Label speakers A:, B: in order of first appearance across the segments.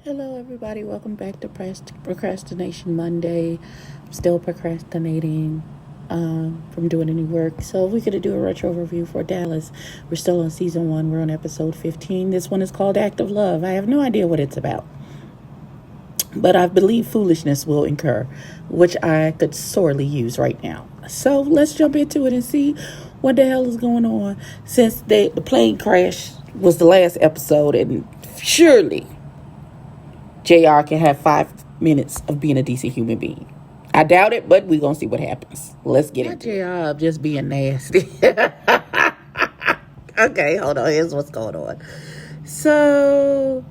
A: Hello, everybody. Welcome back to Procrastination Monday. I'm still procrastinating from doing any work. So, we're going to do a retro review for Dallas. We're still on season one. We're on episode 15. This one is called Act of Love. I have no idea what it's about, but I believe foolishness will incur, which I could sorely use right now. So, let's jump into it and see what the hell is going on since the plane crash was the last episode, and surely JR can have 5 minutes of being a decent human being. I doubt it, but we're going to see what happens. Let's get into JR just being nasty. Okay, hold on. Here's what's going on. So,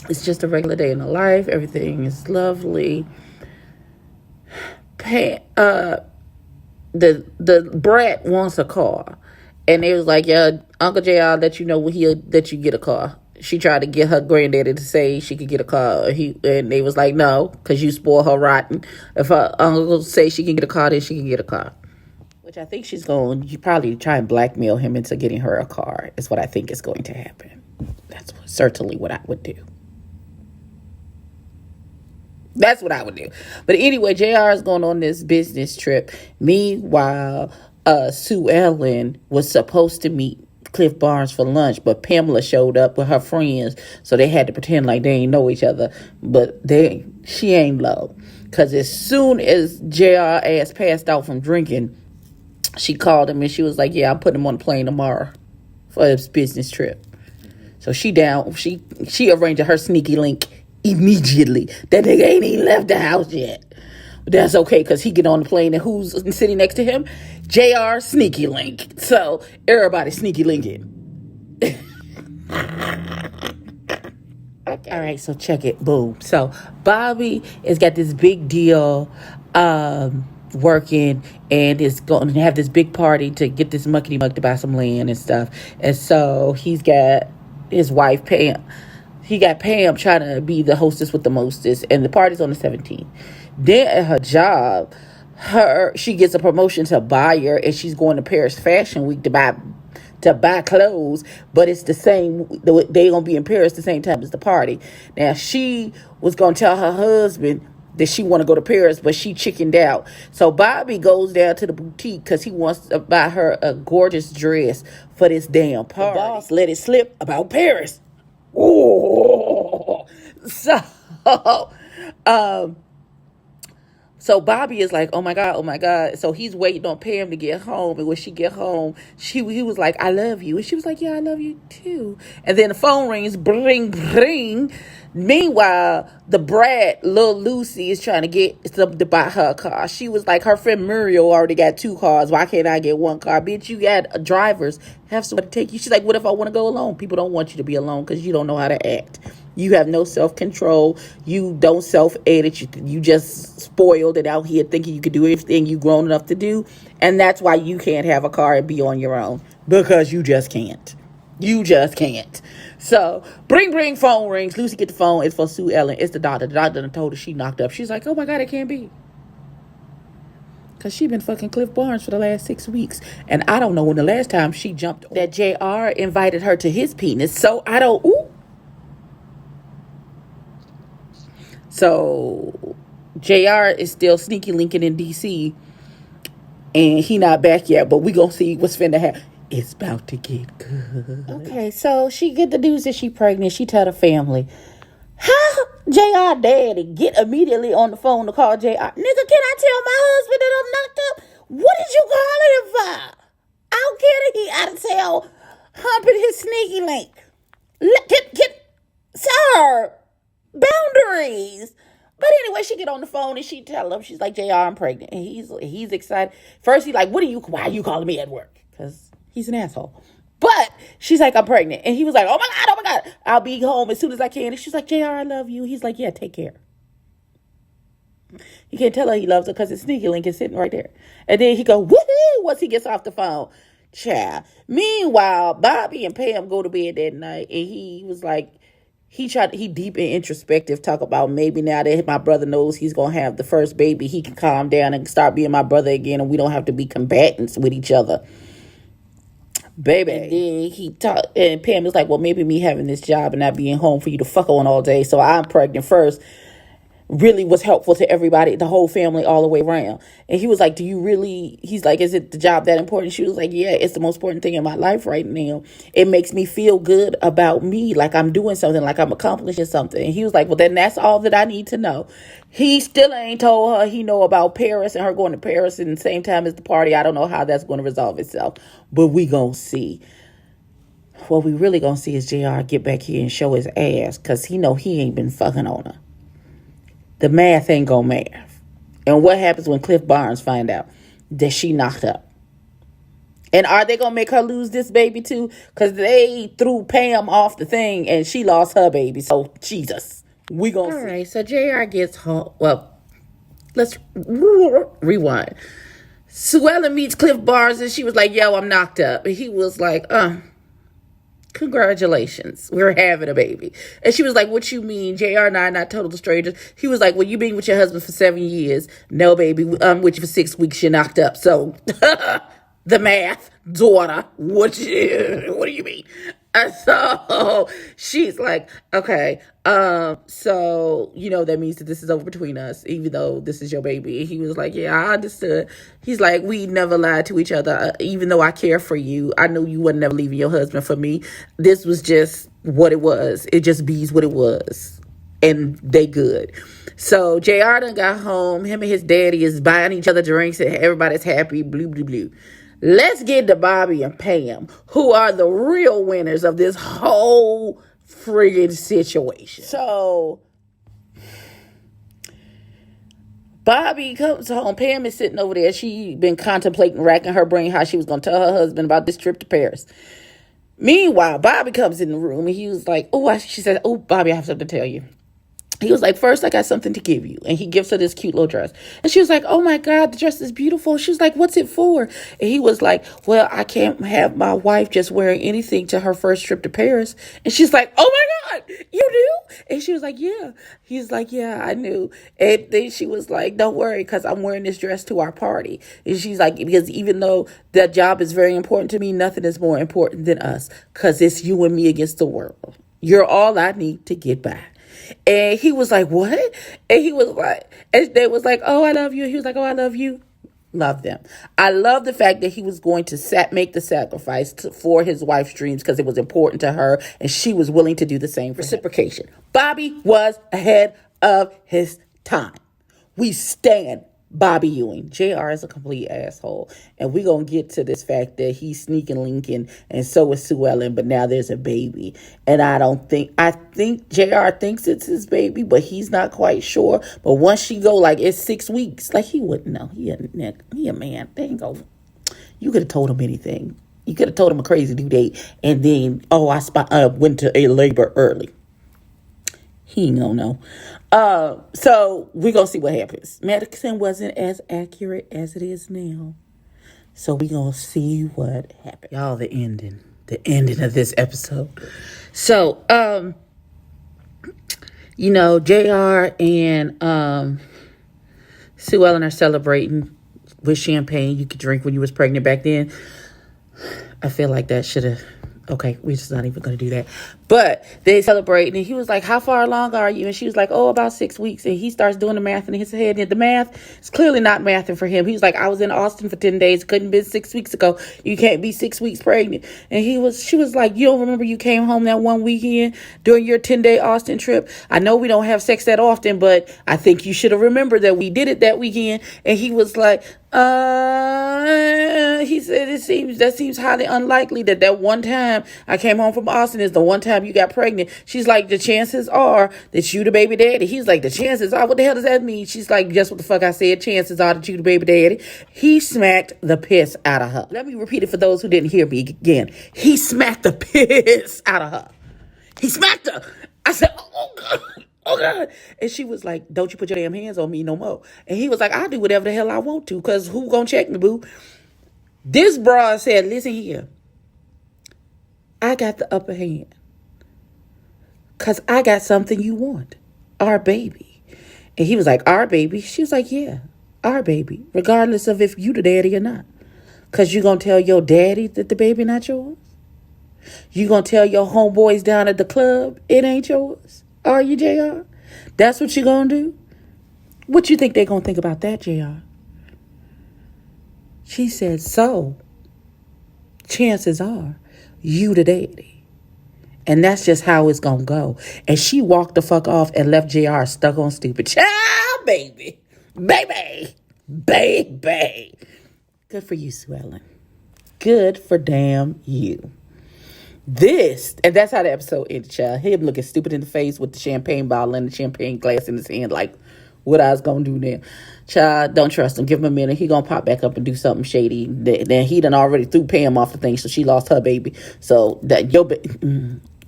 A: it's just a regular day in the life. Everything is lovely. The brat wants a car. And they was like, yeah, Uncle JR let you know when he'll let you get a car. She tried to get her granddaddy to say she could get a car. And they was like, no, because you spoil her rotten. If her uncle say she can get a car, then she can get a car. Which I think she's going to probably try and blackmail him into getting her a car, is what I think is going to happen. That's certainly what I would do. That's what I would do. But anyway, JR is going on this business trip. Meanwhile, Sue Ellen was supposed to meet Cliff Barnes for lunch, but Pamela showed up with her friends, so they had to pretend like they ain't know each other. But she ain't low. Because as soon as JR ass passed out from drinking, she called him and she was like, yeah, I'm putting him on a plane tomorrow for his business trip. So she arranged her sneaky link immediately. That nigga ain't even left the house yet. But that's okay, because he get on the plane and who's sitting next to him? JR Sneaky Link. So everybody sneaky linking. Okay. All right, so check it. Boom. So Bobby has got this big deal working, and is going to have this big party to get this muckety muck to buy some land and stuff. And so he's got his wife Pam. He got Pam trying to be the hostess with the mostest, and the party's on the 17th. Then at her job, she gets a promotion to buyer, and she's going to Paris Fashion Week to buy clothes, but it's the same. They gonna be in Paris the same time as the party. Now she was gonna tell her husband that she want to go to Paris, but she chickened out. So Bobby goes down to the boutique because he wants to buy her a gorgeous dress for this damn party. The boss let it slip about Paris. Oh, um, so Bobby is like, oh my God, oh my God. So he's waiting on Pam to get home. And when she get home, he was like, I love you. And she was like, yeah, I love you too. And then the phone rings, bring, bring. Meanwhile, the brat, little Lucy, is trying to get something to buy her a car. She was like, her friend Muriel already got 2 cars. Why can't I get 1 car? Bitch, you got drivers. Have somebody take you. She's like, what if I want to go alone? People don't want you to be alone because you don't know how to act. You have no self-control. You don't self-edit. You just spoiled and out here thinking you could do everything you grown enough to do. And that's why you can't have a car and be on your own. Because you just can't. You just can't. So, bring, phone rings. Lucy get the phone. It's for Sue Ellen. It's the doctor. The doctor told her she knocked up. She's like, oh my God, it can't be. Because she been fucking Cliff Barnes for the last 6 weeks. And I don't know when the last time she jumped that JR invited her to his penis. So, I don't... Ooh. So, JR is still sneaky linking in DC. And he not back yet. But we gonna see what's finna happen. It's about to get good. Okay, so she get the news that she pregnant. She tell the family. How JR daddy get immediately on the phone to call JR? Nigga, can I tell my husband that I'm knocked up? What did you calling him for? I don't care that he out of town humping his sneaky link. Sir, boundaries. But anyway, she get on the phone and she tell him, she's like, JR, I'm pregnant. And he's excited. First, he's like, why are you calling me at work? Because he's an asshole. But she's like, I'm pregnant. And he was like, oh my God, I'll be home as soon as I can. And she's like, JR, I love you. He's like, yeah, take care. He can't tell her he loves her because his sneaky link is sitting right there. And then he go, woohoo, once he gets off the phone. Child. Meanwhile, Bobby and Pam go to bed that night. And he was like, he deep and introspective, talk about maybe now that my brother knows he's going to have the first baby, he can calm down and start being my brother again, and we don't have to be combatants with each other. baby. And then he talked, and Pam was like, well, maybe me having this job and not being home for you to fuck on all day, so I'm pregnant first, really was helpful to everybody, the whole family, all the way around. And he was like, do you really, he's like, is it the job that important? She was like, yeah, it's the most important thing in my life right now. It makes me feel good about me, like I'm doing something, like I'm accomplishing something. And he was like, well, then that's all that I need to know. He still ain't told her he know about Paris and her going to Paris in the same time as the party. I don't know how that's going to resolve itself, but we gonna see. What we really gonna see is JR get back here and show his ass, because he know he ain't been fucking on her. The math ain't gonna math. And what happens when Cliff Barnes find out that she knocked up? And are they gonna make her lose this baby too? Because they threw Pam off the thing and she lost her baby. So Jesus, we gonna see. All right, so JR gets home. Well, let's rewind. Sue Ellen meets Cliff Barnes and she was like, yo, I'm knocked up. And he was like, congratulations, we're having a baby. And she was like, what you mean? JR and I are not total strangers. He was like, well, you been with your husband for 7 years. No, baby, I'm with you for 6 weeks. You're knocked up. So the math, daughter, what do you mean? And so she's like, okay, so, you know, that means that this is over between us, even though this is your baby. And he was like, yeah, I understood. He's like, we never lied to each other. Even though I care for you, I knew you would never leaving your husband for me. This was just what it was. It just be's what it was. And they good. So JR done got home. Him and his daddy is buying each other drinks and everybody's happy. Blue, blue, blue. Let's get to Bobby and Pam, who are the real winners of this whole friggin' situation. So Bobby comes home. Pam is sitting over there. She been contemplating, racking her brain how she was going to tell her husband about this trip to Paris. Meanwhile, Bobby comes in the room and he was like, she said, oh, Bobby, I have something to tell you. He was like, first, I got something to give you. And he gives her this cute little dress. And she was like, oh, my God, the dress is beautiful. She was like, what's it for? And he was like, well, I can't have my wife just wearing anything to her first trip to Paris. And she's like, oh, my God, you knew? And she was like, yeah. He's like, yeah, I knew. And then she was like, don't worry, because I'm wearing this dress to our party. And she's like, because even though that job is very important to me, nothing is more important than us, because it's you and me against the world. You're all I need to get by. And he was like, what? And he was like, and they was like, oh, I love you. He was like, oh, I love you. Love them. I love the fact that he was going to make the sacrifice for his wife's dreams because it was important to her and she was willing to do the same for reciprocation. Bobby was ahead of his time. We stand Bobby Ewing. JR is a complete asshole. And we're going to get to this fact that he's sneaking Lincoln and so is Sue Ellen, but now there's a baby. And I think JR thinks it's his baby, but he's not quite sure. But once she go, like, it's 6 weeks, like, he wouldn't know. He a man. They ain't go. You could have told him anything. You could have told him a crazy due date. And then, I went to a labor early. He ain't gonna know. So we're gonna see what happens. Medicine wasn't as accurate as it is now. So we're gonna see what happens. Y'all, the ending of this episode. So, JR and Sue Ellen are celebrating with champagne you could drink when you was pregnant back then. I feel like that should have... Okay, we're just not even going to do that. But they celebrate, and he was like, how far along are you? And she was like, oh, about 6 weeks. And he starts doing the math in his head. And the math is clearly not mathing for him. He was like, I was in Austin for 10 days. Couldn't be 6 weeks ago. You can't be 6 weeks pregnant. And she was like, you don't remember you came home that one weekend during your 10-day Austin trip? I know we don't have sex that often, but I think you should have remembered that we did it that weekend. And he was like, he said, that seems highly unlikely that one time I came home from Austin is the one time you got pregnant. She's like, the chances are that you the baby daddy. He's like, the chances are, what the hell does that mean? She's like, just what the fuck I said. Chances are that you the baby daddy. He smacked the piss out of her. Let me repeat it for those who didn't hear me again. He smacked the piss out of her. He smacked her. I said, oh God. Oh, God. And she was like, don't you put your damn hands on me no more. And he was like, I'll do whatever the hell I want to, because who gonna check me, boo? This broad said, listen here. I got the upper hand. Because I got something you want. Our baby. And he was like, our baby? She was like, yeah, our baby. Regardless of if you the daddy or not. Because you going to tell your daddy that the baby not yours? You going to tell your homeboys down at the club it ain't yours? Are you, JR? That's what you going to do? What you think they going to think about that, JR? She said, so chances are you the daddy. And that's just how it's going to go. And she walked the fuck off and left JR stuck on stupid. Child, baby. Baby. Baby. Good for you, Sue Ellen. Good for damn you. And that's how the episode ended, child. Him looking stupid in the face with the champagne bottle and the champagne glass in his hand, like, what I was going to do now. Child, don't trust him. Give him a minute. He going to pop back up and do something shady. Then he done already threw Pam off the thing, so she lost her baby. So,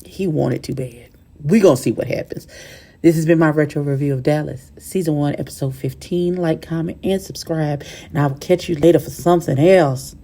A: he wanted too bad. We going to see what happens. This has been my retro review of Dallas, Season 1, Episode 15. Like, comment, and subscribe. And I will catch you later for something else.